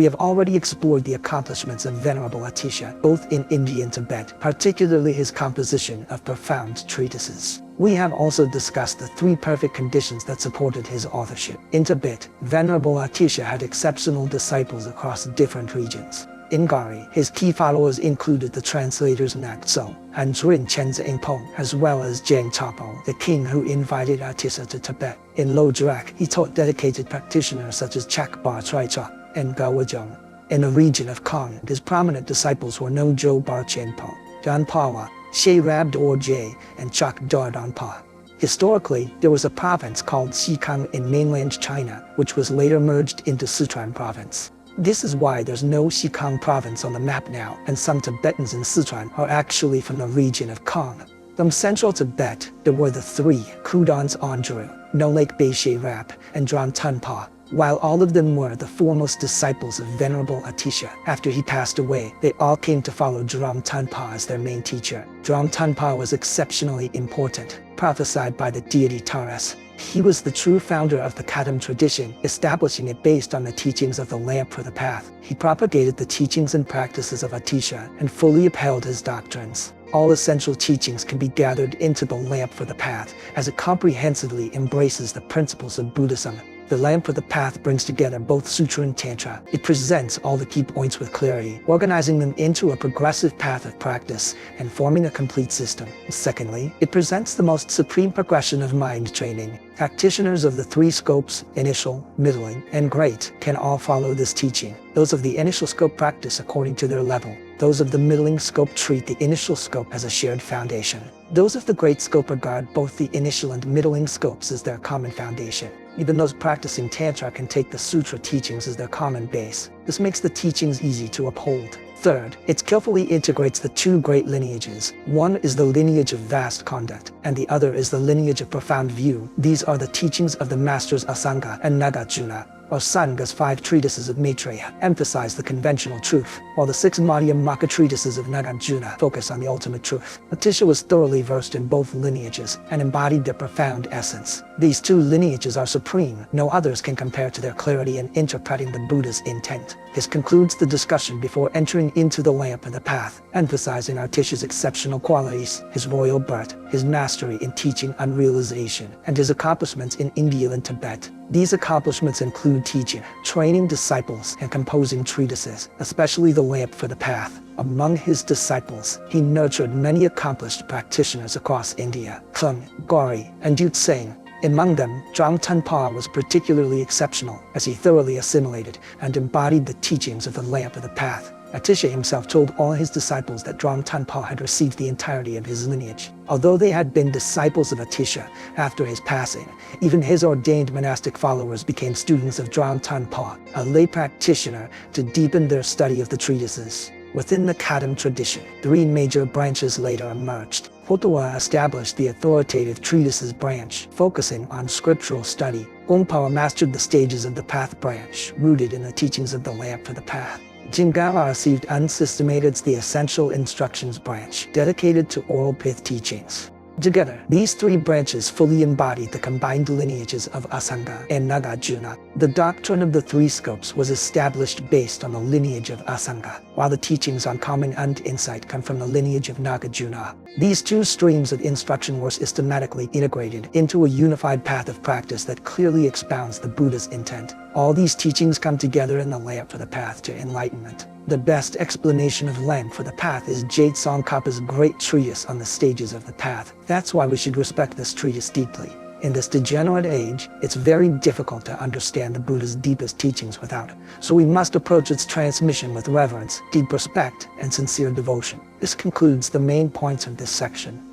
We have already explored the accomplishments of Venerable Atisha, both in India and Tibet, particularly his composition of profound treatises. We have also discussed the three perfect conditions that supported his authorship. In Tibet, Venerable Atisha had exceptional disciples across different regions. In Gari, his key followers included the translators Nakso and Zhuin Chenza Ingpong, as well as Zheng Chapo, the king who invited Atisha to Tibet. In Lodrak, he taught dedicated practitioners such as Chakbar Traicha and Gawajong. In the region of Kong, his prominent disciples were Nojo Bar Chenpo, Janpawa, She Rab Dorje, and Chak Dar Danpa. Historically, there was a province called Xikang in mainland China, which was later merged into Sichuan province. This is why there's no Xikang province on the map now, and some Tibetans in Sichuan are actually from the region of Kong. From central Tibet, there were the three Kudans Andru, Nolake Beishe Rap, and Dran Tunpa. While all of them were the foremost disciples of Venerable Atisha, after he passed away, they all came to follow Dram Tunpa as their main teacher. Dram Tunpa was exceptionally important, prophesied by the deity Taras. He was the true founder of the Kadam tradition, establishing it based on the teachings of the Lamp for the Path. He propagated the teachings and practices of Atisha and fully upheld his doctrines. All essential teachings can be gathered into the Lamp for the Path, as it comprehensively embraces the principles of Buddhism. The Lamp for the Path brings together both Sutra and Tantra. It presents all the key points with clarity, organizing them into a progressive path of practice and forming a complete system. Secondly, it presents the most supreme progression of mind training. Practitioners of the three scopes, initial, middling, and great, can all follow this teaching. Those of the initial scope practice according to their level. Those of the middling scope treat the initial scope as a shared foundation. Those of the great scope regard both the initial and middling scopes as their common foundation. Even those practicing Tantra can take the Sutra teachings as their common base. This makes the teachings easy to uphold. Third, it skillfully integrates the two great lineages. One is the lineage of vast conduct, and the other is the lineage of profound view. These are the teachings of the masters Asanga and Nagarjuna. Asanga's 5 treatises of Maitreya emphasize the conventional truth, while the 6 Madhyamaka treatises of Nagarjuna focus on the ultimate truth. Atisha was thoroughly versed in both lineages and embodied their profound essence. These 2 lineages are supreme. No others can compare to their clarity in interpreting the Buddha's intent. This concludes the discussion before entering into the Lamp and the Path, emphasizing Atisha's exceptional qualities, his royal birth, his mastery in teaching unrealization, and his accomplishments in India and Tibet. These accomplishments include teaching, training disciples, and composing treatises, especially the Lamp for the Path. Among his disciples, he nurtured many accomplished practitioners across India, Kung, Gauri, and Yutseng. Among them, Dram Tunpa was particularly exceptional, as he thoroughly assimilated and embodied the teachings of the Lamp of the Path. Atisha himself told all his disciples that Dram Tunpa had received the entirety of his lineage. Although they had been disciples of Atisha after his passing, even his ordained monastic followers became students of Dram Tunpa, a lay practitioner, to deepen their study of the treatises. Within the Kadam tradition, 3 major branches later emerged. Hotawa established the authoritative treatises branch, focusing on scriptural study. Gongpa mastered the stages of the Path branch, rooted in the teachings of the Lamp for the Path. Jingara received unsystemated the essential instructions branch, dedicated to oral pith teachings. Together, these 3 branches fully embodied the combined lineages of Asanga and Nagarjuna. The doctrine of the 3 scopes was established based on the lineage of Asanga, while the teachings on common and insight come from the lineage of Nagarjuna. These 2 streams of instruction were systematically integrated into a unified path of practice that clearly expounds the Buddha's intent. All these teachings come together in the Lamp for the Path to Enlightenment. The best explanation of Lamp for the Path is Lama Tsongkhapa's great treatise on the stages of the path. That's why we should respect this treatise deeply. In this degenerate age, it's very difficult to understand the Buddha's deepest teachings without it, so we must approach its transmission with reverence, deep respect, and sincere devotion. This concludes the main points of this section.